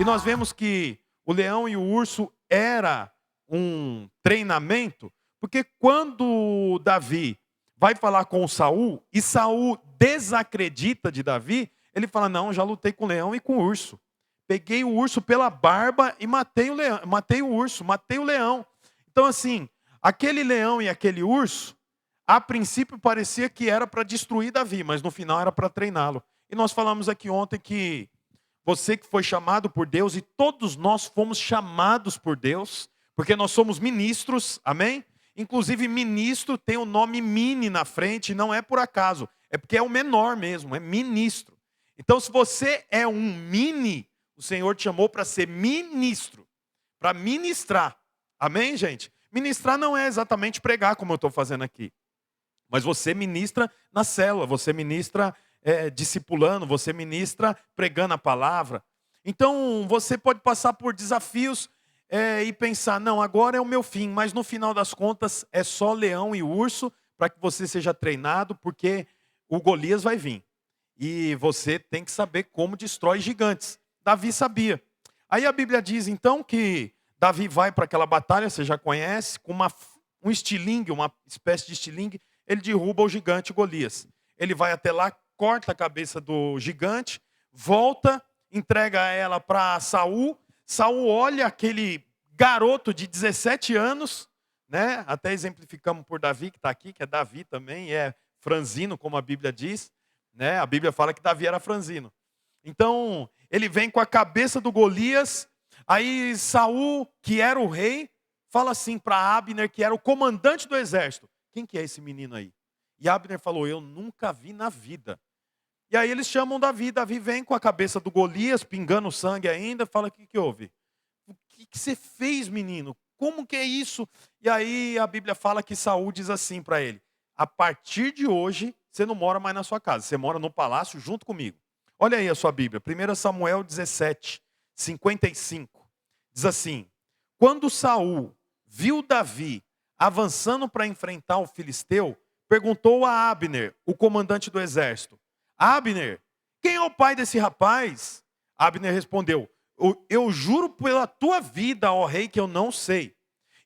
E nós vemos que o leão e o urso era um treinamento, porque quando Davi vai falar com Saul, e Saul desacredita de Davi, ele fala: não, já lutei com o leão e com o urso. Peguei o urso pela barba e matei o leão, matei o urso, matei o leão. Então, assim, aquele leão e aquele urso, a princípio parecia que era para destruir Davi, mas no final era para treiná-lo. E nós falamos aqui ontem que você que foi chamado por Deus, e todos nós fomos chamados por Deus, porque nós somos ministros, amém? Inclusive ministro tem o nome mini na frente, não é por acaso, é porque é o menor mesmo, é ministro. Então se você é um mini, o Senhor te chamou para ser ministro, para ministrar, amém, gente? Ministrar não é exatamente pregar como eu estou fazendo aqui, mas você ministra na célula, você ministra discipulando, você ministra pregando a palavra. Então você pode passar por desafios e pensar: não, agora é o meu fim, mas no final das contas é só leão e urso para que você seja treinado, porque o Golias vai vir. E você tem que saber como destrói gigantes. Davi sabia. Aí a Bíblia diz então que Davi vai para aquela batalha, você já conhece, com um estilingue, uma espécie de estilingue, ele derruba o gigante Golias. Ele vai até lá, corta a cabeça do gigante, volta, entrega ela para Saul. Saul olha aquele garoto de 17 anos, né? Até exemplificamos por Davi, que está aqui, que é Davi também, é franzino, como a Bíblia diz, né? A Bíblia fala que Davi era franzino. Então, ele vem com a cabeça do Golias, aí Saul, que era o rei, fala assim para Abner, que era o comandante do exército: quem que é esse menino aí? E Abner falou: eu nunca vi na vida. E aí eles chamam Davi, Davi vem com a cabeça do Golias, pingando sangue ainda, fala: o que houve? O que você fez, menino? Como que é isso? E aí a Bíblia fala que Saul diz assim para ele: a partir de hoje, você não mora mais na sua casa, você mora no palácio junto comigo. Olha aí a sua Bíblia, 1 Samuel 17, 55. Diz assim: quando Saul viu Davi avançando para enfrentar o filisteu, perguntou a Abner, o comandante do exército: Abner, quem é o pai desse rapaz? Abner respondeu: eu juro pela tua vida, ó rei, que eu não sei.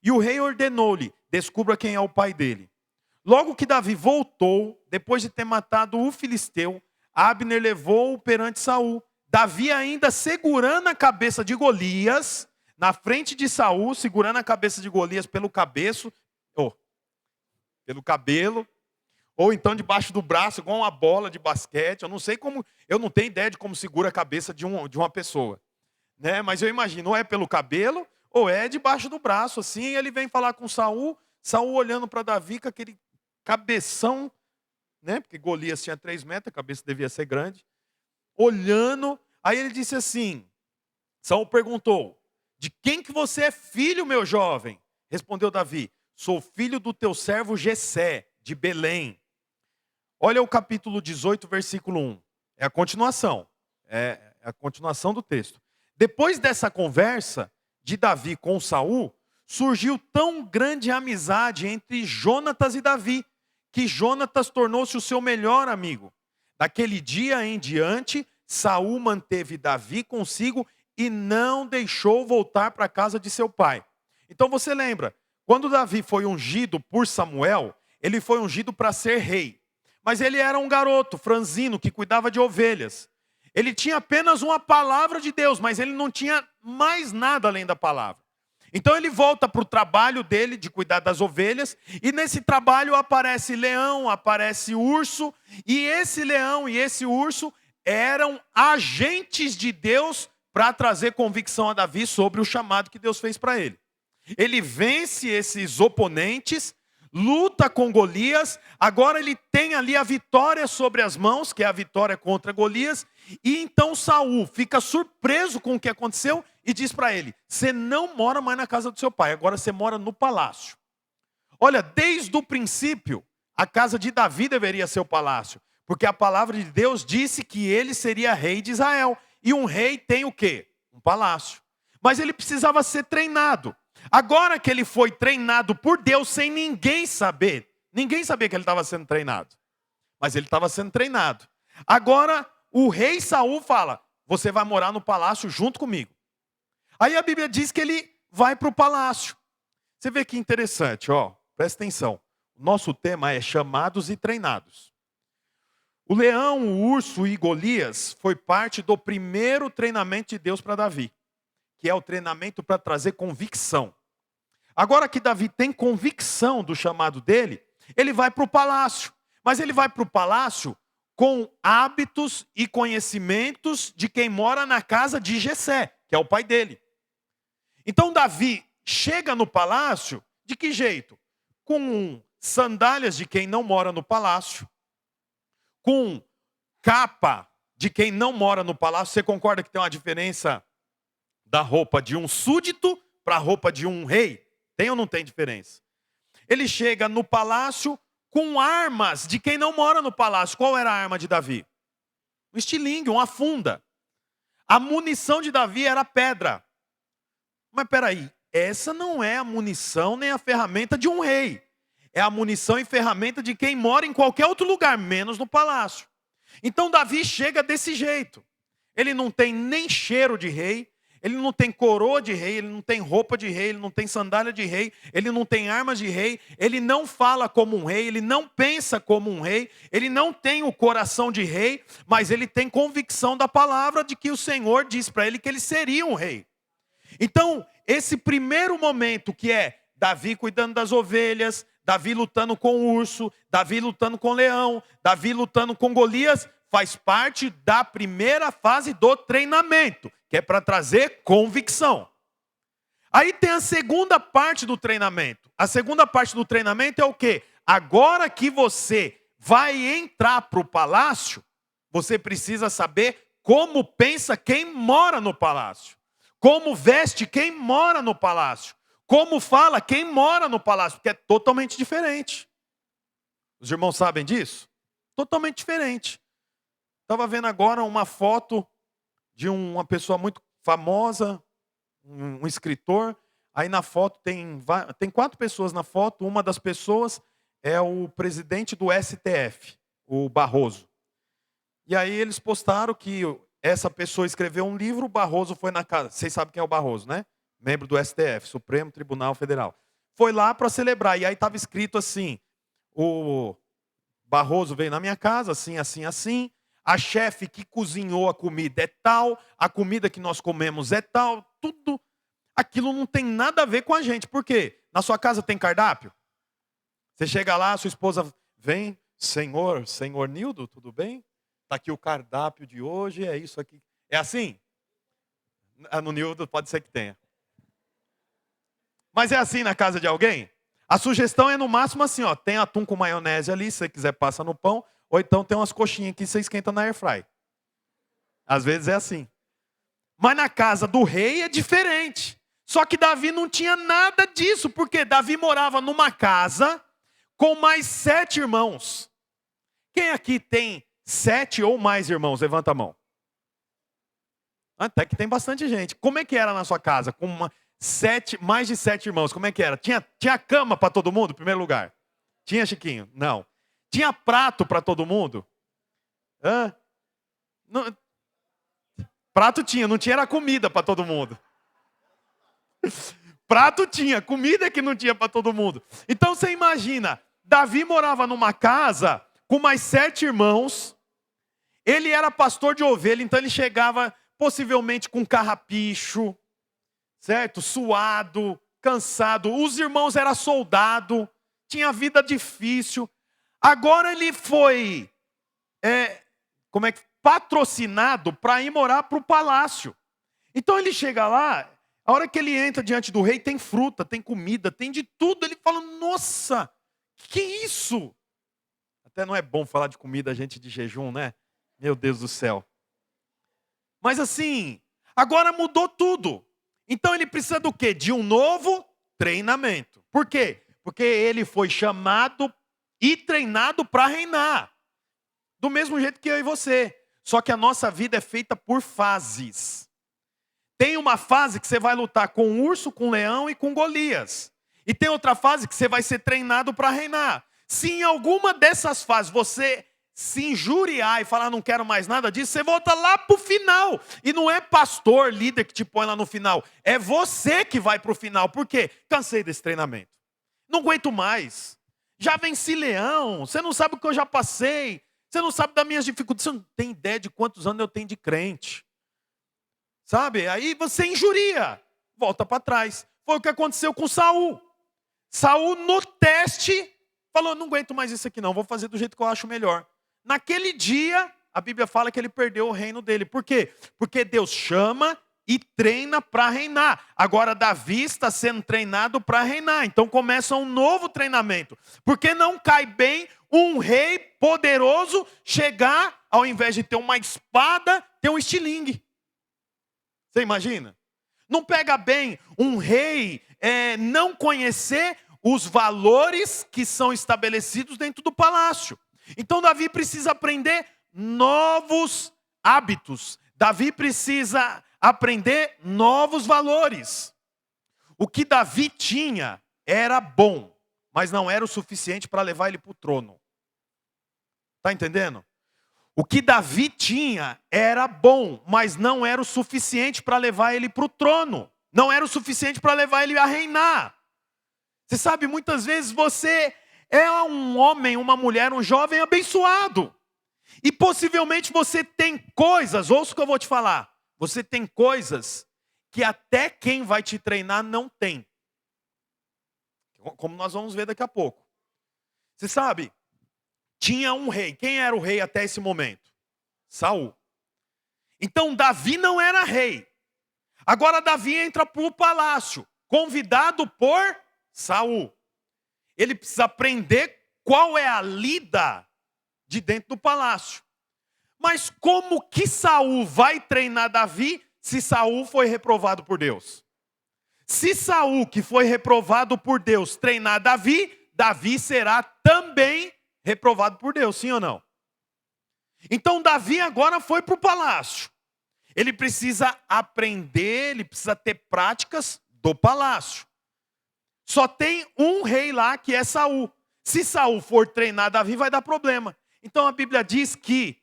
E o rei ordenou-lhe: descubra quem é o pai dele. Logo que Davi voltou, depois de ter matado o filisteu, Abner levou-o perante Saul. Davi ainda segurando a cabeça de Golias, na frente de Saul, segurando a cabeça de Golias pelo pelo cabelo, ou então debaixo do braço, igual uma bola de basquete. Eu não sei como, eu não tenho ideia de como segura a cabeça de uma pessoa, né? Mas eu imagino, ou é pelo cabelo, ou é debaixo do braço, assim. E ele vem falar com Saul, Saul olhando para Davi com aquele cabeção, né? Porque Golias tinha 3 metros, a cabeça devia ser grande. Olhando, aí ele disse assim, Saul perguntou: de quem que você é filho, meu jovem? Respondeu Davi: sou filho do teu servo Jessé, de Belém. Olha o capítulo 18, versículo 1. É a continuação. É a continuação do texto. Depois dessa conversa de Davi com Saul, surgiu tão grande amizade entre Jonatas e Davi, que Jonatas tornou-se o seu melhor amigo. Daquele dia em diante, Saul manteve Davi consigo e não deixou voltar para a casa de seu pai. Então você lembra, quando Davi foi ungido por Samuel, ele foi ungido para ser rei. Mas ele era um garoto franzino que cuidava de ovelhas. Ele tinha apenas uma palavra de Deus, mas ele não tinha mais nada além da palavra. Então ele volta para o trabalho dele de cuidar das ovelhas, e nesse trabalho aparece leão, aparece urso, e esse leão e esse urso eram agentes de Deus para trazer convicção a Davi sobre o chamado que Deus fez para ele. Ele vence esses oponentes, luta com Golias, agora ele tem ali a vitória sobre as mãos, que é a vitória contra Golias, e então Saul fica surpreso com o que aconteceu e diz para ele: você não mora mais na casa do seu pai, agora você mora no palácio. Olha, desde o princípio, a casa de Davi deveria ser o palácio, porque a palavra de Deus disse que ele seria rei de Israel, e um rei tem o quê? Um palácio. Mas ele precisava ser treinado. Agora que ele foi treinado por Deus sem ninguém saber, ninguém sabia que ele estava sendo treinado, mas ele estava sendo treinado. Agora o rei Saul fala: você vai morar no palácio junto comigo. Aí a Bíblia diz que ele vai para o palácio. Você vê que interessante, ó, presta atenção. O nosso tema é chamados e treinados. O leão, o urso e Golias foi parte do primeiro treinamento de Deus para Davi, que é o treinamento para trazer convicção. Agora que Davi tem convicção do chamado dele, ele vai para o palácio. Mas ele vai para o palácio com hábitos e conhecimentos de quem mora na casa de Jessé, que é o pai dele. Então Davi chega no palácio de que jeito? Com sandálias de quem não mora no palácio, com capa de quem não mora no palácio. Você concorda que tem uma diferença da roupa de um súdito para a roupa de um rei? Tem ou não tem diferença? Ele chega no palácio com armas de quem não mora no palácio. Qual era a arma de Davi? Um estilingue, uma funda. A munição de Davi era pedra. Mas peraí, essa não é a munição nem a ferramenta de um rei. É a munição e ferramenta de quem mora em qualquer outro lugar, menos no palácio. Então Davi chega desse jeito. Ele não tem nem cheiro de rei, ele não tem coroa de rei, ele não tem roupa de rei, ele não tem sandália de rei, ele não tem armas de rei, ele não fala como um rei, ele não pensa como um rei, ele não tem o coração de rei, mas ele tem convicção da palavra de que o Senhor diz para ele que ele seria um rei. Então, esse primeiro momento que é Davi cuidando das ovelhas, Davi lutando com o urso, Davi lutando com o leão, Davi lutando com Golias, faz parte da primeira fase do treinamento, que é para trazer convicção. Aí tem a segunda parte do treinamento. A segunda parte do treinamento é o quê? Agora que você vai entrar para o palácio, você precisa saber como pensa quem mora no palácio. Como veste quem mora no palácio. Como fala quem mora no palácio, porque é totalmente diferente. Os irmãos sabem disso? Totalmente diferente. Estava vendo agora uma foto de uma pessoa muito famosa, um escritor. Aí na foto tem 4 pessoas na foto. Uma das pessoas é o presidente do STF, o Barroso. E aí eles postaram que essa pessoa escreveu um livro, o Barroso foi na casa. Vocês sabem quem é o Barroso, né? Membro do STF, Supremo Tribunal Federal. Foi lá para celebrar. E aí estava escrito assim: o Barroso veio na minha casa, assim, assim, assim. A chefe que cozinhou a comida é tal. A comida que nós comemos é tal. Tudo aquilo não tem nada a ver com a gente. Por quê? Na sua casa tem cardápio? Você chega lá, sua esposa vem. Senhor Nildo, tudo bem? Está aqui o cardápio de hoje, é isso aqui. É assim? No Nildo pode ser que tenha. Mas é assim na casa de alguém? A sugestão é no máximo assim, ó, tem atum com maionese ali, se você quiser passa no pão, ou então tem umas coxinhas que você esquenta na airfry. Às vezes é assim. Mas na casa do rei é diferente. Só que Davi não tinha nada disso, porque Davi morava numa casa com mais 7 irmãos. Quem aqui tem 7 ou mais irmãos? Levanta a mão. Até que tem bastante gente. Como é que era na sua casa? Com mais de 7 irmãos, como é que era? Tinha cama para todo mundo, em primeiro lugar? Tinha, Chiquinho? Não. Tinha prato para todo mundo? Hã? Não, prato tinha, não tinha era comida para todo mundo. Prato tinha, comida que não tinha para todo mundo. Então você imagina, Davi morava numa casa com mais 7 irmãos, ele era pastor de ovelha, então ele chegava possivelmente com carrapicho, certo? Suado, cansado. Os irmãos eram soldados, tinha vida difícil. Agora ele foi patrocinado para ir morar para o palácio. Então ele chega lá, a hora que ele entra diante do rei, tem fruta, tem comida, tem de tudo. Ele fala, nossa, que isso? Até não é bom falar de comida, gente de jejum, né? Meu Deus do céu. Mas assim, agora mudou tudo. Então ele precisa do quê? De um novo treinamento. Por quê? Porque ele foi chamado e treinado para reinar. Do mesmo jeito que eu e você. Só que a nossa vida é feita por fases. Tem uma fase que você vai lutar com o urso, com o leão e com Golias. E tem outra fase que você vai ser treinado para reinar. Se em alguma dessas fases você se injuriar e falar não quero mais nada disso, você volta lá para o final. E não é pastor, líder que te põe lá no final. É você que vai para o final. Por quê? Cansei desse treinamento. Não aguento mais. Já venci leão. Você não sabe o que eu já passei. Você não sabe das minhas dificuldades. Você não tem ideia de quantos anos eu tenho de crente. Sabe? Aí você injuria. Volta para trás. Foi o que aconteceu com Saul. Saul no teste falou, não aguento mais isso aqui não. Vou fazer do jeito que eu acho melhor. Naquele dia, a Bíblia fala que ele perdeu o reino dele. Por quê? Porque Deus chama e treina para reinar. Agora Davi está sendo treinado para reinar. Então começa um novo treinamento. Porque não cai bem um rei poderoso chegar, ao invés de ter uma espada, ter um estilingue. Você imagina? Não pega bem um rei não conhecer os valores que são estabelecidos dentro do palácio. Então Davi precisa aprender novos hábitos. Davi precisa aprender novos valores. O que Davi tinha era bom, mas não era o suficiente para levar ele para o trono. Está entendendo? O que Davi tinha era bom, mas não era o suficiente para levar ele para o trono. Não era o suficiente para levar ele a reinar. Você sabe, muitas vezes você é um homem, uma mulher, um jovem abençoado. E possivelmente você tem coisas, ouça o que eu vou te falar. Você tem coisas que até quem vai te treinar não tem. Como nós vamos ver daqui a pouco. Você sabe, tinha um rei. Quem era o rei até esse momento? Saul. Então Davi não era rei. Agora Davi entra para o palácio, convidado por Saul. Ele precisa aprender qual é a lida de dentro do palácio. Mas como que Saul vai treinar Davi se Saul foi reprovado por Deus? Se Saul, que foi reprovado por Deus, treinar Davi, Davi será também reprovado por Deus, sim ou não? Então Davi agora foi para o palácio. Ele precisa aprender, ele precisa ter práticas do palácio. Só tem um rei lá que é Saul. Se Saul for treinar Davi, vai dar problema. Então a Bíblia diz que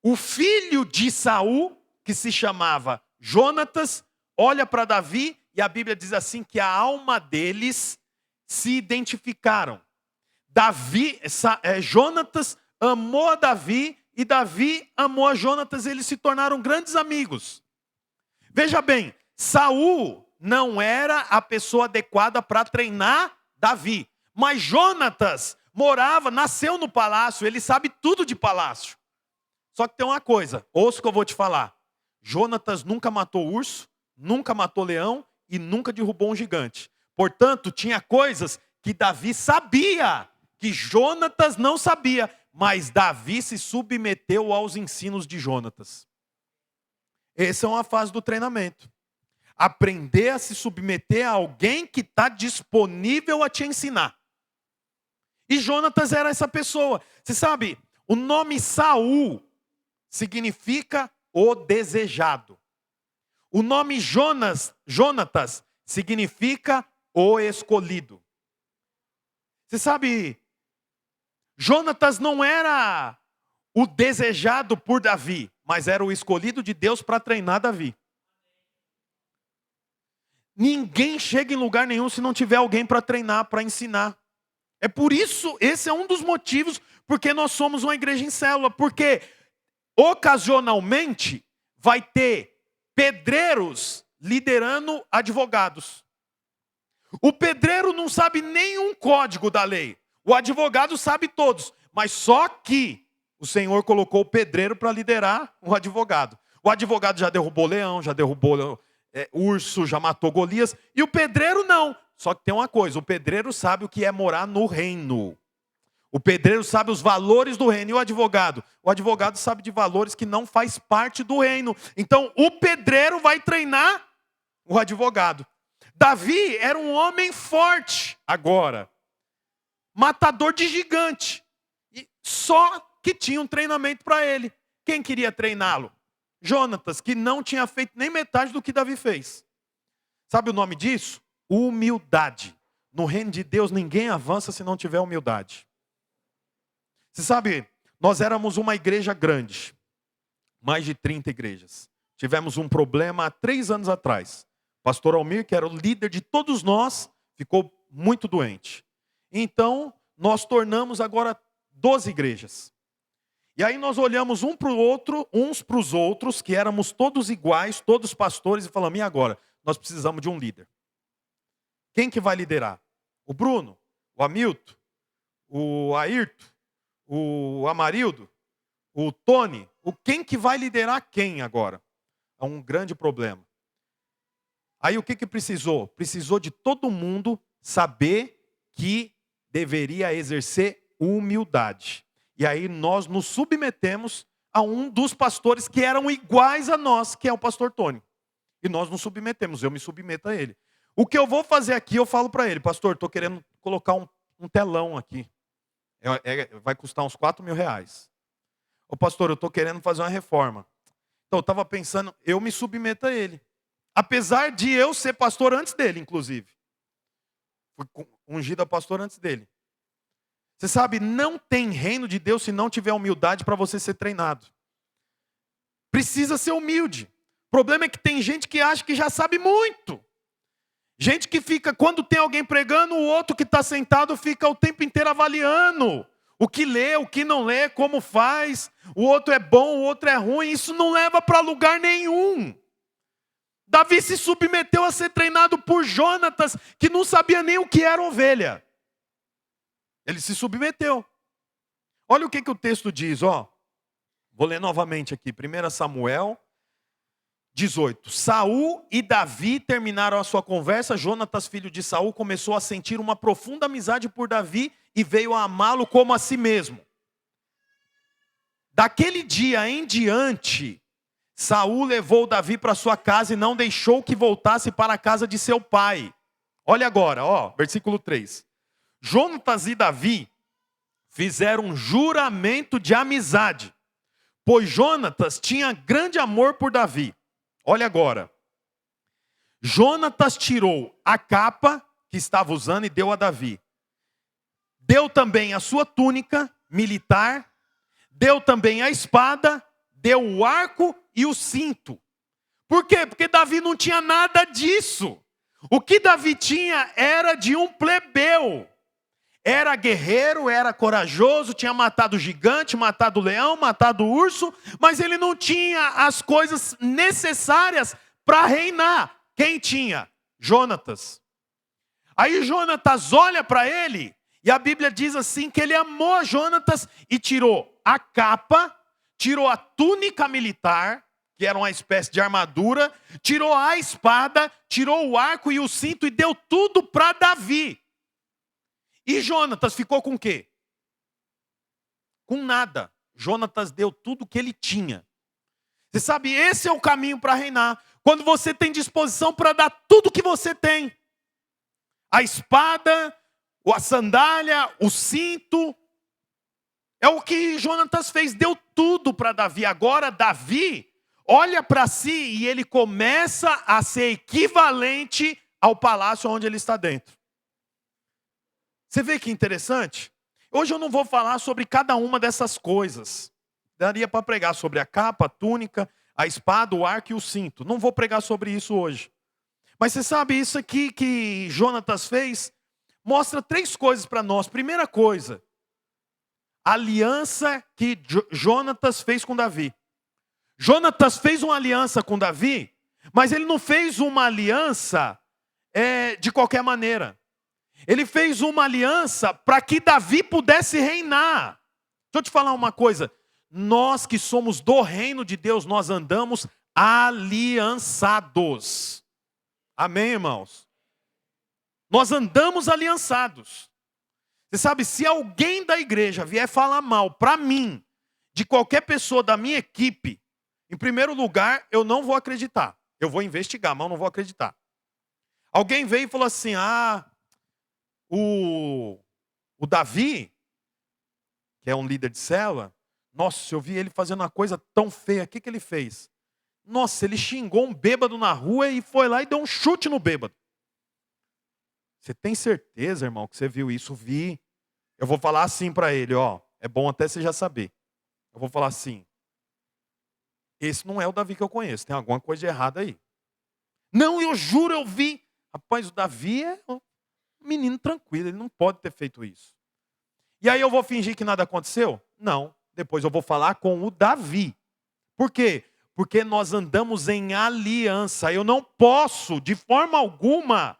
o filho de Saul, que se chamava Jonatas, olha para Davi e a Bíblia diz assim que a alma deles se identificaram. Jonatas amou a Davi e Davi amou a Jonatas, eles se tornaram grandes amigos. Veja bem, Saul não era a pessoa adequada para treinar Davi, mas Jonatas nasceu no palácio, ele sabe tudo de palácio. Só que tem uma coisa, ouça o que eu vou te falar. Jonatas nunca matou urso, nunca matou leão e nunca derrubou um gigante. Portanto, tinha coisas que Davi sabia, que Jonatas não sabia, mas Davi se submeteu aos ensinos de Jonatas. Essa é uma fase do treinamento. Aprender a se submeter a alguém que está disponível a te ensinar. E Jonatas era essa pessoa. Você sabe, o nome Saul significa o desejado. O nome Jonatas significa o escolhido. Você sabe, Jonatas não era o desejado por Davi, mas era o escolhido de Deus para treinar Davi. Ninguém chega em lugar nenhum se não tiver alguém para treinar, para ensinar. É por isso, esse é um dos motivos porque nós somos uma igreja em célula, porque ocasionalmente vai ter pedreiros liderando advogados. O pedreiro não sabe nenhum código da lei. O advogado sabe todos. Mas só que o Senhor colocou o pedreiro para liderar o advogado. O advogado já derrubou leão, já derrubou urso, já matou Golias. E o pedreiro não. Só que tem uma coisa, o pedreiro sabe o que é morar no reino. O pedreiro sabe os valores do reino. E o advogado? O advogado sabe de valores que não faz parte do reino. Então o pedreiro vai treinar o advogado. Davi era um homem forte agora. Matador de gigante. E só que tinha um treinamento para ele. Quem queria treiná-lo? Jonatas, que não tinha feito nem metade do que Davi fez. Sabe o nome disso? Humildade. No reino de Deus ninguém avança se não tiver humildade. Você sabe, Nós éramos uma igreja grande, mais de 30 igrejas. Tivemos um problema há 3 anos atrás. Pastor Almir, que era o líder de todos nós, ficou muito doente. Então, nós tornamos agora 12 igrejas. E aí nós olhamos um para o outro, uns para os outros, que éramos todos iguais, todos pastores, e falamos, e agora? Nós precisamos de um líder. Quem que vai liderar? O Bruno? O Hamilton? O Ayrton? O Amarildo? O Tony? Quem que vai liderar quem agora? É um grande problema. Aí o que precisou? Precisou de todo mundo saber que deveria exercer humildade. E aí nós nos submetemos a um dos pastores que eram iguais a nós, que é o pastor Tony. E nós nos submetemos, eu me submeto a ele. O que eu vou fazer aqui, eu falo para ele, pastor, estou querendo colocar um telão aqui. Vai custar uns 4 mil reais. Ô pastor, eu estou querendo fazer uma reforma. Então eu estava pensando, eu me submeto a ele. Apesar de eu ser pastor antes dele, inclusive. Fui ungido a pastor antes dele. Você sabe, não tem reino de Deus se não tiver humildade para você ser treinado. Precisa ser humilde. O problema é que tem gente que acha que já sabe muito. Gente que fica, quando tem alguém pregando, o outro que está sentado fica o tempo inteiro avaliando. O que lê, o que não lê, como faz. O outro é bom, o outro é ruim. Isso não leva para lugar nenhum. Davi se submeteu a ser treinado por Jonatas, que não sabia nem o que era ovelha. Ele se submeteu. Olha o que o texto diz, ó. Vou ler novamente aqui, 1 Samuel 18. Saul e Davi terminaram a sua conversa. Jonatas, filho de Saul, começou a sentir uma profunda amizade por Davi e veio a amá-lo como a si mesmo. Daquele dia em diante, Saul levou Davi para sua casa e não deixou que voltasse para a casa de seu pai. Olha agora, ó, versículo 3. Jonatas e Davi fizeram um juramento de amizade, pois Jonatas tinha grande amor por Davi. Olha agora. Jonatas tirou a capa que estava usando e deu a Davi. Deu também a sua túnica militar, deu também a espada, deu o arco e o cinto. Por quê? Porque Davi não tinha nada disso. O que Davi tinha era de um plebeu. Era guerreiro, era corajoso, tinha matado o gigante, matado o leão, matado o urso, mas ele não tinha as coisas necessárias para reinar. Quem tinha? Jonatas. Aí Jonatas olha para ele, e a Bíblia diz assim, que ele amou Jonatas e tirou a capa, tirou a túnica militar, que era uma espécie de armadura, tirou a espada, tirou o arco e o cinto e deu tudo para Davi. E Jonatas ficou com o quê? Com nada. Jonatas deu tudo que ele tinha. Você sabe, esse é o caminho para reinar. Quando você tem disposição para dar tudo que você tem. A espada, a sandália, o cinto. É o que Jonatas fez, deu tudo para Davi. Agora Davi olha para si e ele começa a ser equivalente ao palácio onde ele está dentro. Você vê que interessante? Hoje eu não vou falar sobre cada uma dessas coisas. Daria para pregar sobre a capa, a túnica, a espada, o arco e o cinto. Não vou pregar sobre isso hoje. Mas você sabe, isso aqui que Jonatas fez, mostra 3 coisas para nós. Primeira coisa, a aliança que Jonatas fez com Davi. Jonatas fez uma aliança com Davi, mas ele não fez uma aliança de qualquer maneira. Ele fez uma aliança para que Davi pudesse reinar. Deixa eu te falar uma coisa. Nós que somos do reino de Deus, nós andamos aliançados. Amém, irmãos? Nós andamos aliançados. Você sabe, se alguém da igreja vier falar mal para mim, de qualquer pessoa da minha equipe, em primeiro lugar, eu não vou acreditar. Eu vou investigar, mas eu não vou acreditar. Alguém veio e falou assim, o Davi, que é um líder de célula, nossa, eu vi ele fazendo uma coisa tão feia. O que ele fez? Nossa, ele xingou um bêbado na rua e foi lá e deu um chute no bêbado. Você tem certeza, irmão, que você viu isso? Vi. Eu vou falar assim para ele, ó. É bom até você já saber. eu vou falar assim, esse não é o Davi que eu conheço, tem alguma coisa de errada aí. Não, eu juro, eu vi. Rapaz, o Davi é um menino tranquilo, ele não pode ter feito isso. E aí eu vou fingir que nada aconteceu? Não. Depois eu vou falar com o Davi. Por quê? Porque nós andamos em aliança. Eu não posso, de forma alguma,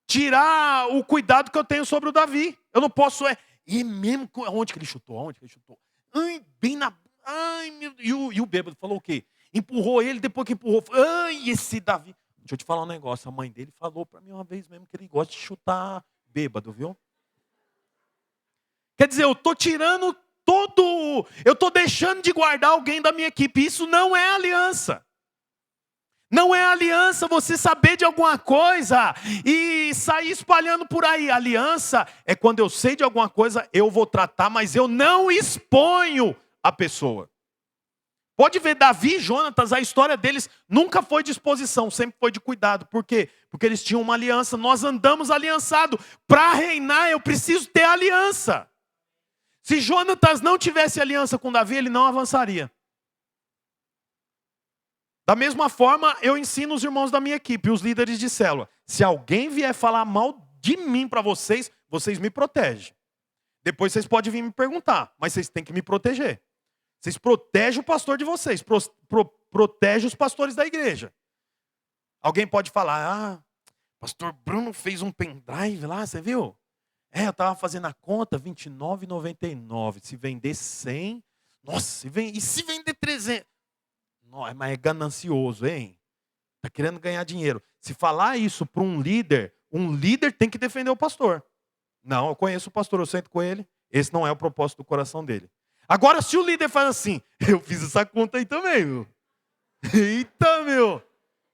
tirar o cuidado que eu tenho sobre o Davi. Eu não posso, e mesmo, onde que ele chutou? Onde que ele chutou? Ai, bem na... Ai, meu... E o bêbado falou o quê? Empurrou ele, depois que empurrou, ai, esse Davi... Deixa eu te falar um negócio, a mãe dele falou para mim uma vez mesmo que ele gosta de chutar bêbado, viu? Quer dizer, eu estou tirando eu estou deixando de guardar alguém da minha equipe. Isso não é aliança. Não é aliança você saber de alguma coisa e sair espalhando por aí. Aliança é quando eu sei de alguma coisa, eu vou tratar, mas eu não exponho a pessoa. Pode ver, Davi e Jonatas, a história deles nunca foi de exposição, sempre foi de cuidado. Por quê? Porque eles tinham uma aliança. Nós andamos aliançados. Para reinar, eu preciso ter aliança. Se Jonatas não tivesse aliança com Davi, ele não avançaria. Da mesma forma, eu ensino os irmãos da minha equipe, os líderes de célula. Se alguém vier falar mal de mim para vocês, vocês me protegem. Depois vocês podem vir me perguntar, mas vocês têm que me proteger. Vocês protegem o pastor de vocês, protegem os pastores da igreja. Alguém pode falar, pastor Bruno fez um pendrive lá, você viu? Eu estava fazendo a conta, R$ 29,99. Se vender 100, nossa, e se vender 300? Não, mas é ganancioso, hein? Está querendo ganhar dinheiro. Se falar isso para um líder tem que defender o pastor. Não, eu conheço o pastor, eu sento com ele. Esse não é o propósito do coração dele. Agora, se o líder faz assim, eu fiz essa conta aí também, meu. Eita, meu.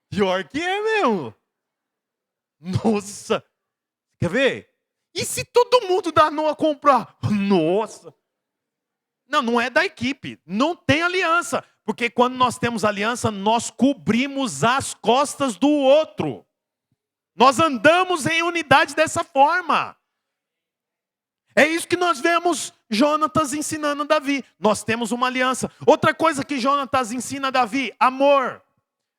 Pior que é, meu. Nossa. Quer ver? E se todo mundo da NOA comprar? Nossa. Não é da equipe. Não tem aliança. Porque quando nós temos aliança, nós cobrimos as costas do outro. Nós andamos em unidade dessa forma. É isso que nós vemos Jonatas ensinando a Davi. Nós temos uma aliança. Outra coisa que Jonatas ensina a Davi, amor.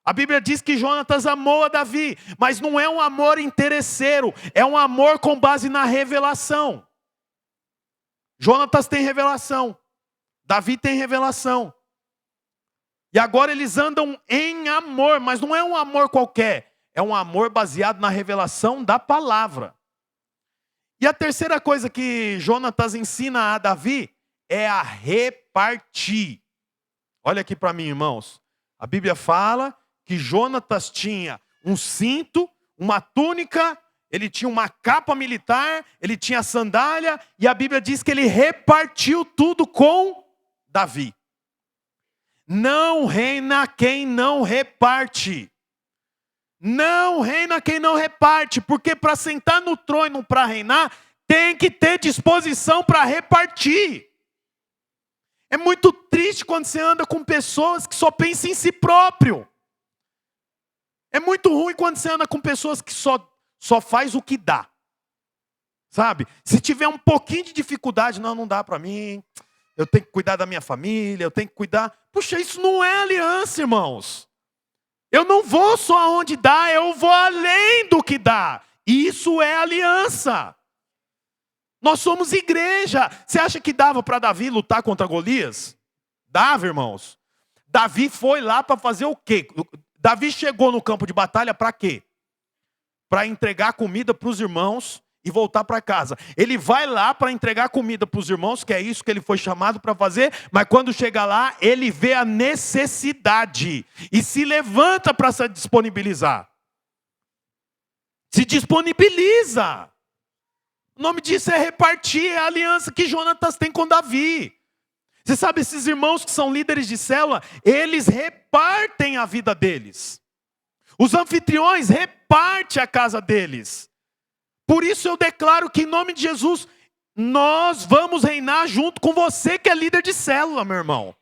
A Bíblia diz que Jonatas amou a Davi, mas não é um amor interesseiro, é um amor com base na revelação. Jonatas tem revelação, Davi tem revelação. E agora eles andam em amor, mas não é um amor qualquer, é um amor baseado na revelação da palavra. E a terceira coisa que Jonatas ensina a Davi é a repartir. Olha aqui para mim, irmãos. A Bíblia fala que Jonatas tinha um cinto, uma túnica, ele tinha uma capa militar, ele tinha sandália, e a Bíblia diz que ele repartiu tudo com Davi. Não reina quem não reparte. Não reina quem não reparte, porque para sentar no trono, para reinar, tem que ter disposição para repartir. É muito triste quando você anda com pessoas que só pensam em si próprio. É muito ruim quando você anda com pessoas que só faz o que dá. Sabe? Se tiver um pouquinho de dificuldade, não dá para mim. Eu tenho que cuidar da minha família, eu tenho que cuidar. Puxa, isso não é aliança, irmãos. Eu não vou só onde dá, eu vou além do que dá. Isso é aliança. Nós somos igreja. Você acha que dava para Davi lutar contra Golias? Dava, irmãos. Davi foi lá para fazer o quê? Davi chegou no campo de batalha para quê? Para entregar comida para os irmãos e voltar para casa. Ele vai lá para entregar comida para os irmãos, que é isso que ele foi chamado para fazer, mas quando chega lá, ele vê a necessidade e se levanta para se disponibilizar. Se disponibiliza. O nome disso é repartir, é a aliança que Jonatas tem com Davi. Você sabe, esses irmãos que são líderes de célula, eles repartem a vida deles. Os anfitriões repartem a casa deles. Por isso eu declaro que em nome de Jesus, nós vamos reinar junto com você que é líder de célula, meu irmão.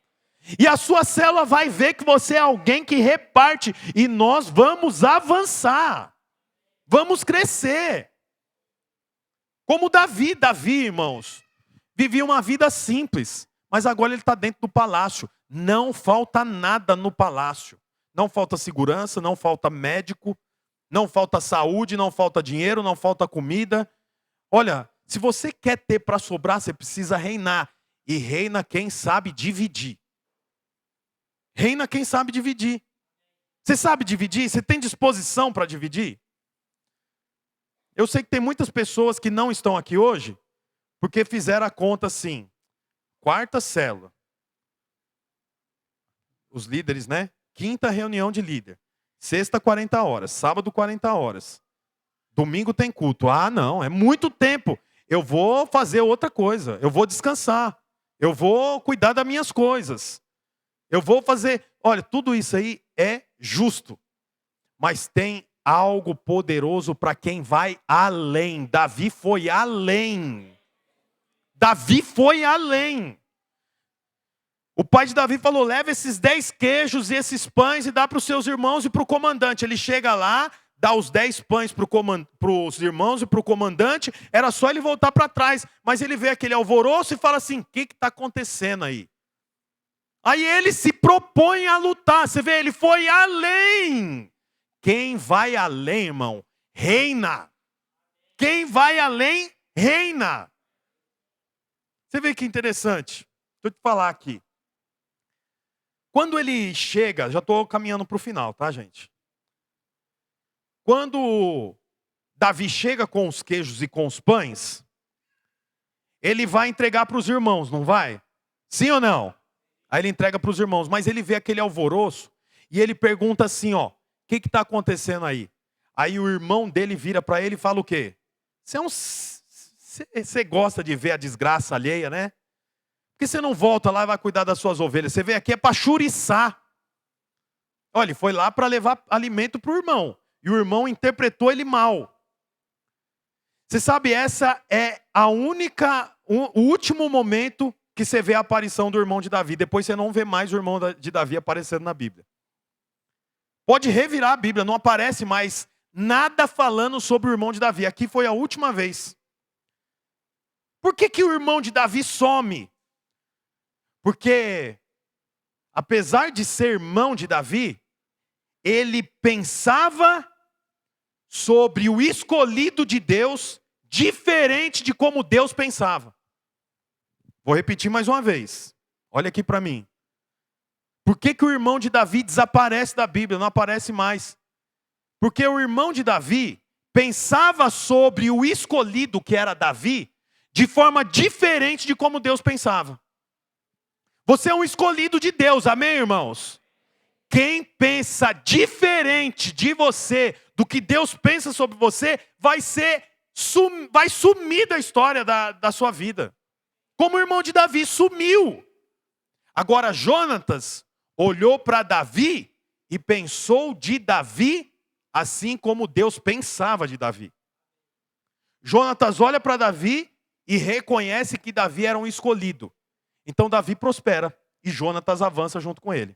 E a sua célula vai ver que você é alguém que reparte. E nós vamos avançar. Vamos crescer. Como Davi, irmãos, vivia uma vida simples. Mas agora ele está dentro do palácio. Não falta nada no palácio. Não falta segurança, não falta médico, não falta saúde, não falta dinheiro, não falta comida. Olha, se você quer ter para sobrar, você precisa reinar. E reina quem sabe dividir. Reina quem sabe dividir. Você sabe dividir? Você tem disposição para dividir? Eu sei que tem muitas pessoas que não estão aqui hoje porque fizeram a conta assim. Quarta célula. Os líderes, né? Quinta reunião de líder. Sexta, 40 horas. Sábado, 40 horas. Domingo tem culto. Ah, não, é muito tempo. Eu vou fazer outra coisa. Eu vou descansar. Eu vou cuidar das minhas coisas. Eu vou fazer... Olha, tudo isso aí é justo. Mas tem algo poderoso para quem vai além. Davi foi além. Davi foi além. O pai de Davi falou, leva esses 10 queijos e esses pães e dá para os seus irmãos e para o comandante. Ele chega lá, dá os 10 pães para os irmãos e para o comandante, era só ele voltar para trás. Mas ele vê aquele alvoroço e fala assim, o que está acontecendo aí? Aí ele se propõe a lutar, você vê, ele foi além. Quem vai além, irmão, reina. Quem vai além, reina. Você vê que interessante? Deixa eu te falar aqui. Quando ele chega, já estou caminhando para o final, tá, gente? Quando Davi chega com os queijos e com os pães, ele vai entregar para os irmãos, não vai? Sim ou não? Aí ele entrega para os irmãos, mas ele vê aquele alvoroço e ele pergunta assim, ó, o que está acontecendo aí? Aí o irmão dele vira para ele e fala o quê? Você gosta de ver a desgraça alheia, né? Por que você não volta lá e vai cuidar das suas ovelhas? Você veio aqui é para churiçar. Olha, ele foi lá para levar alimento para o irmão. E o irmão interpretou ele mal. Você sabe, essa é o último momento que você vê a aparição do irmão de Davi. Depois você não vê mais o irmão de Davi aparecendo na Bíblia. Pode revirar a Bíblia, não aparece mais nada falando sobre o irmão de Davi. Aqui foi a última vez. Por que o irmão de Davi some? Porque, apesar de ser irmão de Davi, ele pensava sobre o escolhido de Deus diferente de como Deus pensava. Vou repetir mais uma vez. Olha aqui para mim. Por que o irmão de Davi desaparece da Bíblia, não aparece mais? Porque o irmão de Davi pensava sobre o escolhido que era Davi de forma diferente de como Deus pensava. Você é um escolhido de Deus, amém, irmãos? Quem pensa diferente de você, do que Deus pensa sobre você, vai sumir da história da sua vida. Como o irmão de Davi sumiu. Agora Jonatas olhou para Davi e pensou de Davi assim como Deus pensava de Davi. Jonatas olha para Davi e reconhece que Davi era um escolhido. Então Davi prospera e Jonatas avança junto com ele.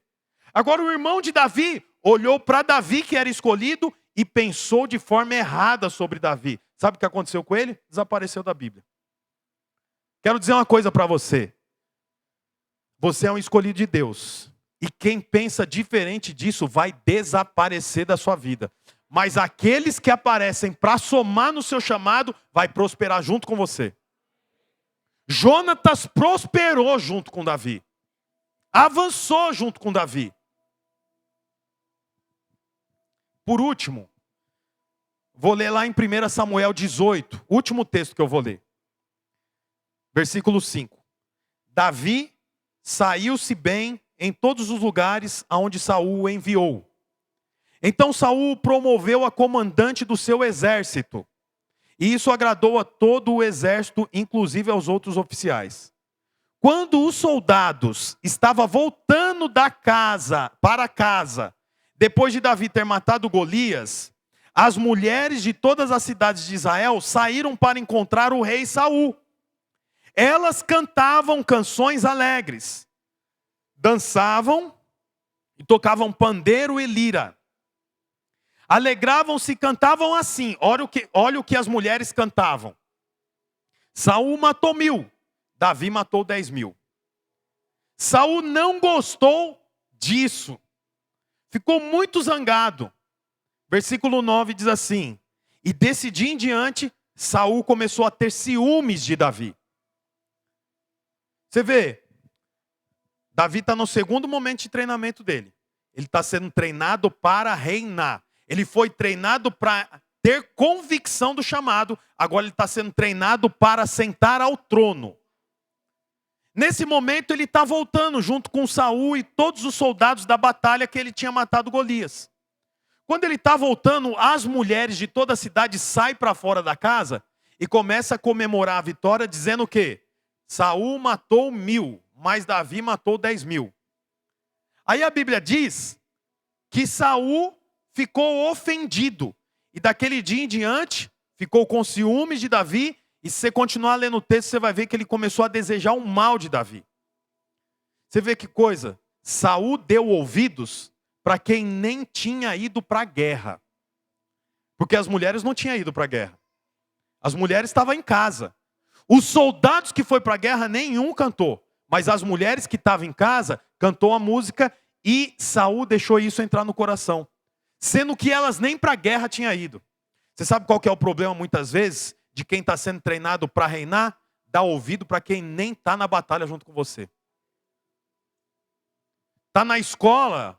Agora o irmão de Davi olhou para Davi que era escolhido e pensou de forma errada sobre Davi. Sabe o que aconteceu com ele? Desapareceu da Bíblia. Quero dizer uma coisa para você. Você é um escolhido de Deus. E quem pensa diferente disso vai desaparecer da sua vida. Mas aqueles que aparecem para somar no seu chamado, vai prosperar junto com você. Jonatas prosperou junto com Davi. Avançou junto com Davi. Por último, vou ler lá em 1 Samuel 18, último texto que eu vou ler. Versículo 5. Davi saiu-se bem em todos os lugares aonde Saul o enviou. Então Saul o promoveu a comandante do seu exército. E isso agradou a todo o exército, inclusive aos outros oficiais. Quando os soldados estavam voltando para casa, depois de Davi ter matado Golias, as mulheres de todas as cidades de Israel saíram para encontrar o rei Saul. Elas cantavam canções alegres, dançavam e tocavam pandeiro e lira. Alegravam-se e cantavam assim. Olha o que as mulheres cantavam. Saul matou 1000, Davi matou 10.000. Saul não gostou disso. Ficou muito zangado. Versículo 9 diz assim: e desse dia em diante, Saul começou a ter ciúmes de Davi. Você vê, Davi está no segundo momento de treinamento dele. Ele está sendo treinado para reinar. Ele foi treinado para ter convicção do chamado. Agora ele está sendo treinado para sentar ao trono. Nesse momento ele está voltando junto com Saul e todos os soldados da batalha que ele tinha matado Golias. Quando ele está voltando, as mulheres de toda a cidade saem para fora da casa e começam a comemorar a vitória, dizendo o quê? Saul matou 1000, mas Davi matou 10.000. Aí a Bíblia diz que Saul ficou ofendido. E daquele dia em diante, ficou com ciúmes de Davi. E se você continuar lendo o texto, você vai ver que ele começou a desejar o mal de Davi. Você vê que coisa? Saul deu ouvidos para quem nem tinha ido para a guerra. Porque as mulheres não tinham ido para a guerra. As mulheres estavam em casa. Os soldados que foram para a guerra, nenhum cantou. Mas as mulheres que estavam em casa, cantou a música e Saul deixou isso entrar no coração. Sendo que elas nem para a guerra tinham ido. Você sabe qual que é o problema muitas vezes de quem está sendo treinado para reinar? Dá ouvido para quem nem está na batalha junto com você. Está na escola,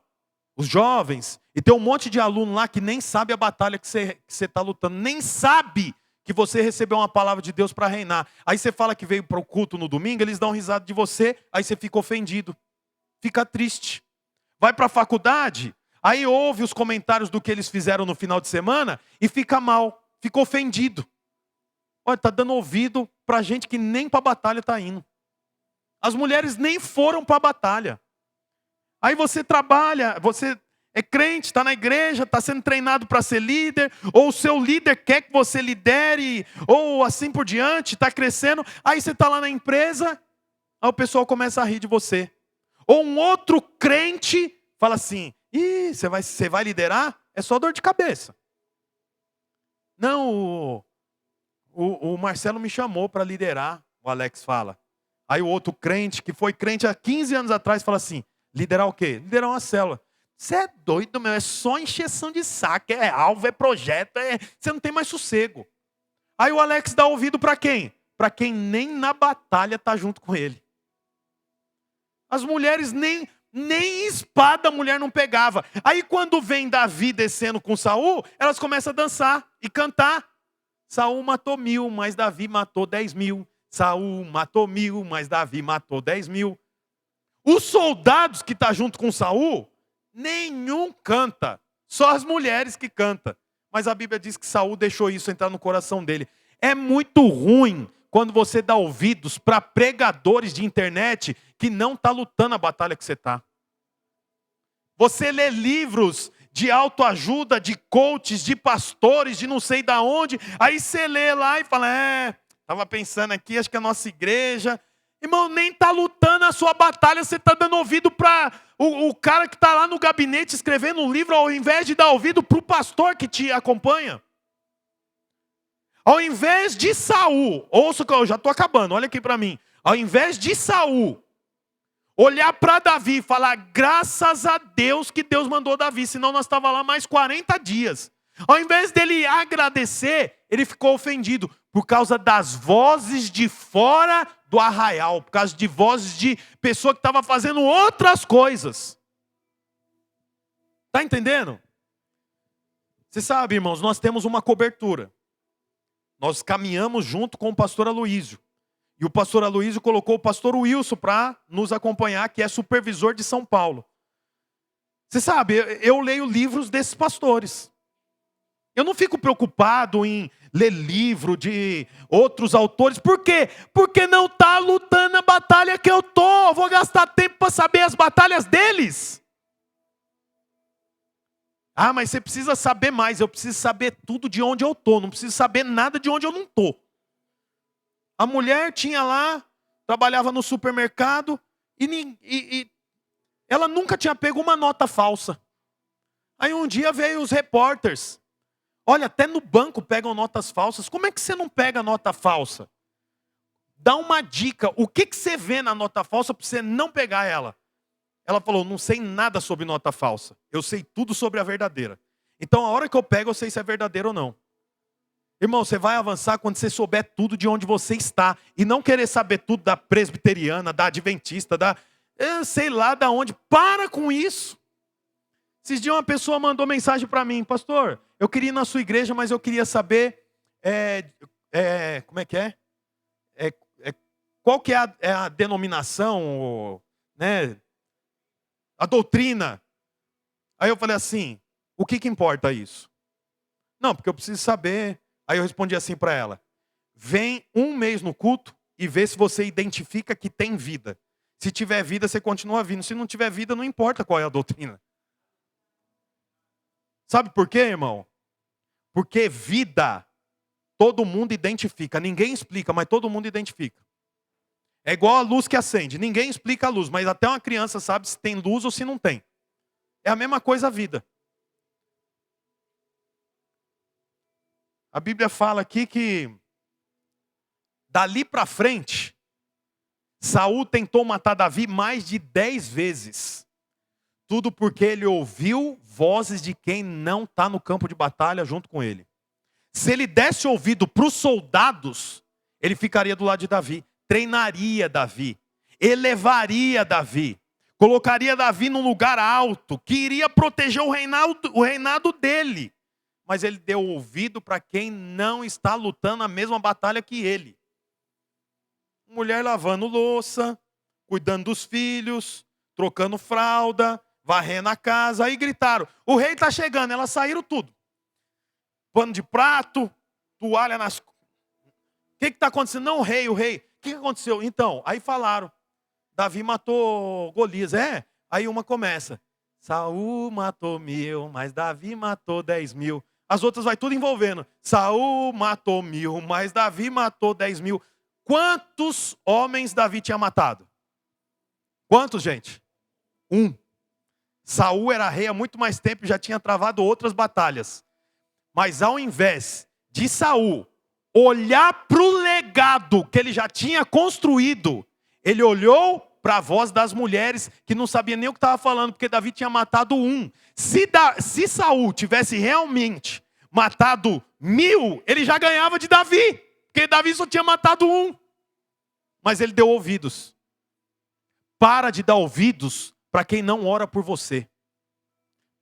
os jovens, e tem um monte de aluno lá que nem sabe a batalha que você está lutando. Nem sabe que você recebeu uma palavra de Deus para reinar. Aí você fala que veio para o culto no domingo, eles dão risada de você, aí você fica ofendido. Fica triste. Vai para a faculdade, aí ouve os comentários do que eles fizeram no final de semana e fica mal, fica ofendido. Olha, está dando ouvido para gente que nem para a batalha está indo. As mulheres nem foram para a batalha. Aí você trabalha, você é crente, está na igreja, está sendo treinado para ser líder, ou o seu líder quer que você lidere, ou assim por diante, está crescendo. Aí você está lá na empresa, aí o pessoal começa a rir de você. Ou um outro crente fala assim: ih, você vai liderar? É só dor de cabeça. Não, o Marcelo me chamou para liderar, o Alex fala. Aí o outro crente, que foi crente há 15 anos atrás, fala assim: liderar o quê? Liderar uma célula. Você é doido, meu, é só encheção de saco, é alvo, é projeto, você não tem mais sossego. Aí o Alex dá ouvido para quem? Para quem nem na batalha está junto com ele. As mulheres nem espada a mulher não pegava. Aí quando vem Davi descendo com Saul, elas começam a dançar e cantar. Saul matou 1000, mas Davi matou 10.000. Saul matou 1000, mas Davi matou 10.000. Os soldados que estão junto com Saul, nenhum canta. Só as mulheres que cantam. Mas a Bíblia diz que Saul deixou isso entrar no coração dele. É muito ruim quando você dá ouvidos para pregadores de internet que não estão lutando a batalha que você está. Você lê livros de autoajuda, de coaches, de pastores, de não sei da onde. Aí você lê lá e fala: estava pensando aqui, acho que a nossa igreja... Irmão, nem está lutando a sua batalha, você está dando ouvido para o cara que está lá no gabinete escrevendo um livro, ao invés de dar ouvido para o pastor que te acompanha. Ao invés de Saul, ouça que eu já estou acabando, olha aqui para mim. Ao invés de Saul olhar para Davi e falar: graças a Deus que Deus mandou Davi, senão nós estávamos lá mais 40 dias. Ao invés dele agradecer, ele ficou ofendido por causa das vozes de fora do arraial, por causa de vozes de pessoa que estava fazendo outras coisas. Está entendendo? Você sabe, irmãos, nós temos uma cobertura. Nós caminhamos junto com o pastor Aloísio. E o pastor Aloísio colocou o pastor Wilson para nos acompanhar, que é supervisor de São Paulo. Você sabe, eu leio livros desses pastores. Eu não fico preocupado em ler livro de outros autores. Por quê? Porque não está lutando a batalha que eu estou. Eu vou gastar tempo para saber as batalhas deles. Ah, mas você precisa saber mais. Eu preciso saber tudo de onde eu estou. Não preciso saber nada de onde eu não estou. A mulher tinha lá, trabalhava no supermercado e ela nunca tinha pego uma nota falsa. Aí um dia veio os repórteres. Olha, até no banco pegam notas falsas. Como é que você não pega nota falsa? dá uma dica. O que você vê na nota falsa para você não pegar ela? Ela falou, não sei nada sobre nota falsa. Eu sei tudo sobre a verdadeira. Então, a hora que eu pego, eu sei se é verdadeiro ou não. Irmão, você vai avançar quando você souber tudo de onde você está. E não querer saber tudo da presbiteriana, da adventista, sei lá da onde. Para com isso. Esses dias uma pessoa mandou mensagem para mim. Pastor, eu queria ir na sua igreja, mas eu queria saber... como é que é? Qual que é a denominação, né? A doutrina. Aí eu falei assim, o que importa isso? Não, porque eu preciso saber. Aí eu respondi assim para ela, vem um mês no culto e vê se você identifica que tem vida. Se tiver vida, você continua vindo. Se não tiver vida, não importa qual é a doutrina. Sabe por quê, irmão? Porque vida, todo mundo identifica. Ninguém explica, mas todo mundo identifica. É igual a luz que acende. Ninguém explica a luz, mas até uma criança sabe se tem luz ou se não tem. É a mesma coisa a vida. A Bíblia fala aqui que dali para frente, Saul tentou matar Davi mais de 10 vezes. Tudo porque ele ouviu vozes de quem não está no campo de batalha junto com ele. Se ele desse ouvido para os soldados, ele ficaria do lado de Davi. Treinaria Davi. Elevaria Davi. Colocaria Davi num lugar alto, que iria proteger o reinado dele. Mas ele deu ouvido para quem não está lutando a mesma batalha que ele. Mulher lavando louça, cuidando dos filhos, trocando fralda, varrendo a casa. Aí gritaram, o rei está chegando. Elas saíram tudo. Pano de prato, toalha nas... O que está acontecendo? Não, o rei. O que aconteceu? Então, aí falaram, Davi matou Golias. Aí uma começa, Saul matou 1000, mas Davi matou 10.000. As outras vai tudo envolvendo. Saul matou 1000, mas Davi matou 10.000. Quantos homens Davi tinha matado? Quantos, gente? 1. Saul era rei há muito mais tempo e já tinha travado outras batalhas. Mas ao invés de Saul olhar para o legado que ele já tinha construído, ele olhou para a voz das mulheres que não sabia nem o que estava falando, porque Davi tinha matado 1. Se Saul tivesse realmente matado 1000, ele já ganhava de Davi, porque Davi só tinha matado 1. Mas ele deu ouvidos. Para de dar ouvidos para quem não ora por você.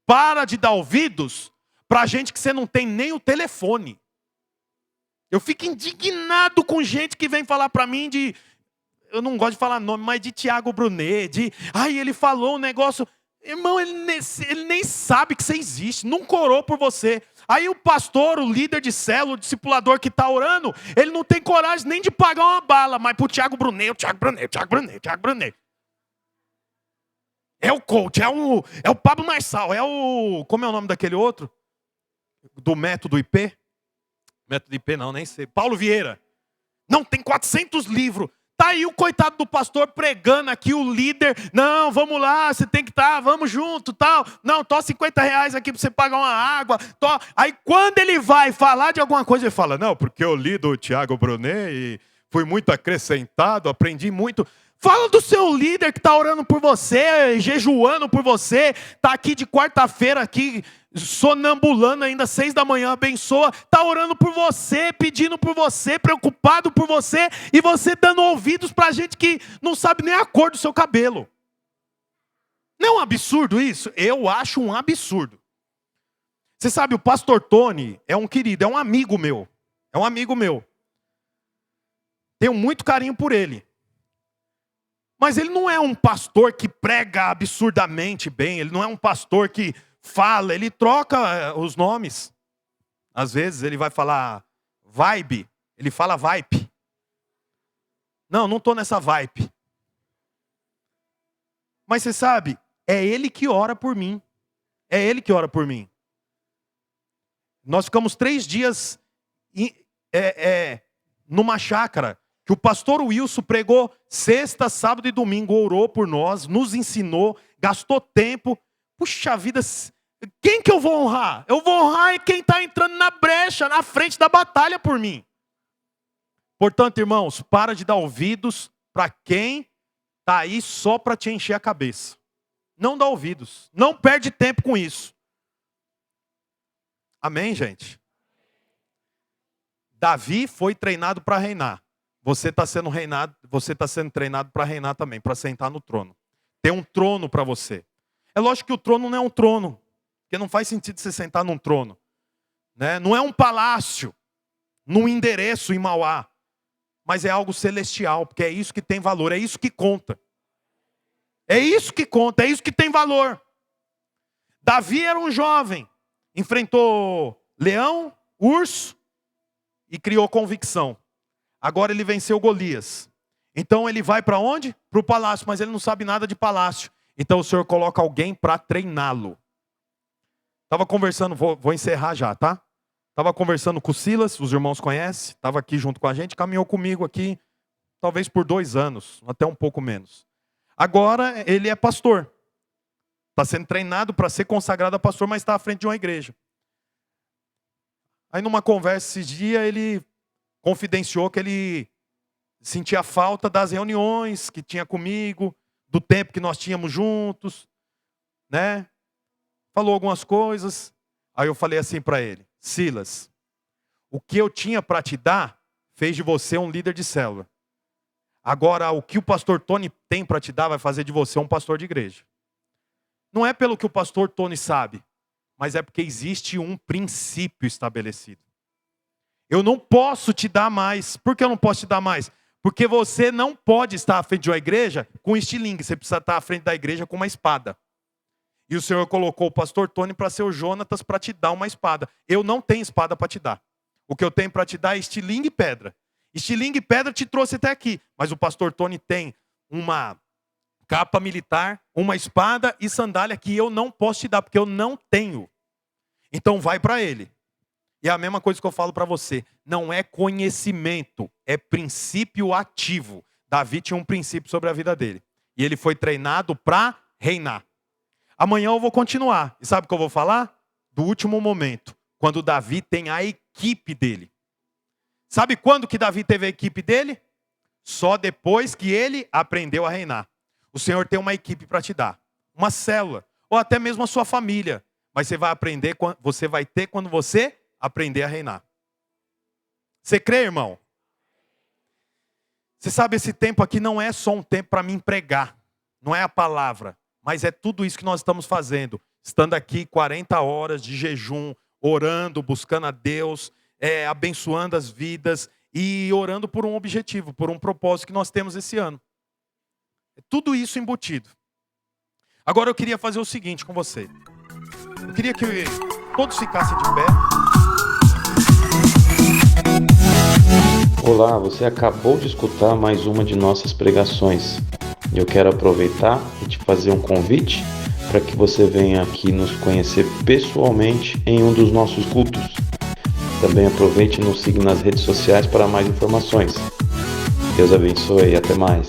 Para de dar ouvidos para gente que você não tem nem o telefone. Eu fico indignado com gente que vem falar para mim de... Eu não gosto de falar nome, mas de Tiago Brunet, ele falou um negócio... Irmão, ele nem sabe que você existe, nunca orou por você. Aí o pastor, o líder de célula, o discipulador que está orando, ele não tem coragem nem de pagar uma bala, mas para o Tiago Brunet, Tiago Brunet. É o coach, é o Pablo Marçal, como é o nome daquele outro? Do método IP? Método IP não, nem sei. Paulo Vieira. Não, tem 400 livros. Tá aí o coitado do pastor pregando aqui, o líder. Não, vamos lá, você tem que estar, vamos junto, tal. Não, tô R$50 aqui para você pagar uma água. Aí quando ele vai falar de alguma coisa, ele fala, não, porque eu li do Tiago Brunet e fui muito acrescentado, aprendi muito. Fala do seu líder que está orando por você, jejuando por você, está aqui de quarta-feira, aqui sonambulando ainda 6 da manhã, abençoa, está orando por você, pedindo por você, preocupado por você, e você dando ouvidos para gente que não sabe nem a cor do seu cabelo. Não é um absurdo isso? Eu acho um absurdo. Você sabe, o pastor Tony é um querido, é um amigo meu. Tenho muito carinho por ele. Mas ele não é um pastor que prega absurdamente bem, ele não é um pastor que fala, ele troca os nomes. Às vezes ele vai falar vibe, ele fala vibe. Não estou nessa vibe. Mas você sabe, é ele que ora por mim. Nós ficamos 3 dias numa chácara, que o pastor Wilson pregou sexta, sábado e domingo, orou por nós, nos ensinou, gastou tempo. Puxa vida, quem que eu vou honrar? Eu vou honrar quem está entrando na brecha, na frente da batalha por mim. Portanto, irmãos, para de dar ouvidos para quem está aí só para te encher a cabeça. Não dá ouvidos. Não perde tempo com isso. Amém, gente? Davi foi treinado para reinar. Você está sendo treinado para reinar também, para sentar no trono. Tem um trono para você. É lógico que o trono não é um trono, porque não faz sentido você sentar num trono, né? Não é um palácio, num endereço em Mauá, mas é algo celestial, porque é isso que tem valor, é isso que conta. É isso que conta, é isso que tem valor. Davi era um jovem, enfrentou leão, urso e criou convicção. Agora ele venceu Golias. Então ele vai para onde? Para o palácio, mas ele não sabe nada de palácio. Então o Senhor coloca alguém para treiná-lo. Estava conversando, vou encerrar já, tá? Estava conversando com o Silas, os irmãos conhecem, estava aqui junto com a gente, caminhou comigo aqui, talvez por 2 anos, até um pouco menos. Agora ele é pastor. Está sendo treinado para ser consagrado a pastor, mas está à frente de uma igreja. Aí numa conversa esses dias, ele confidenciou que ele sentia falta das reuniões que tinha comigo, do tempo que nós tínhamos juntos, né? Falou algumas coisas. Aí eu falei assim para ele: Silas, o que eu tinha para te dar fez de você um líder de célula. Agora, o que o pastor Tony tem para te dar vai fazer de você um pastor de igreja. Não é pelo que o pastor Tony sabe, mas é porque existe um princípio estabelecido. Eu não posso te dar mais. Por que eu não posso te dar mais? Porque você não pode estar à frente de uma igreja com estilingue. Você precisa estar à frente da igreja com uma espada. E o Senhor colocou o pastor Tony para ser o Jonatas para te dar uma espada. Eu não tenho espada para te dar. O que eu tenho para te dar é estilingue e pedra. Estilingue e pedra te trouxe até aqui. Mas o pastor Tony tem uma capa militar, uma espada e sandália que eu não posso te dar, porque eu não tenho. Então vai para ele. E é a mesma coisa que eu falo para você. Não é conhecimento, é princípio ativo. Davi tinha um princípio sobre a vida dele. E ele foi treinado para reinar. Amanhã eu vou continuar. E sabe o que eu vou falar? Do último momento. Quando Davi tem a equipe dele. Sabe quando que Davi teve a equipe dele? Só depois que ele aprendeu a reinar. O Senhor tem uma equipe para te dar. Uma célula. Ou até mesmo a sua família. Mas você vai aprender, você vai ter quando você aprender a reinar. Você crê, irmão? Você sabe, esse tempo aqui não é só um tempo para me pregar. Não é a palavra. Mas é tudo isso que nós estamos fazendo. Estando aqui 40 horas de jejum, orando, buscando a Deus, abençoando as vidas e orando por um objetivo, por um propósito que nós temos esse ano. É tudo isso embutido. Agora eu queria fazer o seguinte com você. Eu queria que todos ficassem de pé. Olá, você acabou de escutar mais uma de nossas pregações. Eu quero aproveitar e te fazer um convite para que você venha aqui nos conhecer pessoalmente em um dos nossos cultos. Também aproveite e nos siga nas redes sociais para mais informações. Deus abençoe e até mais.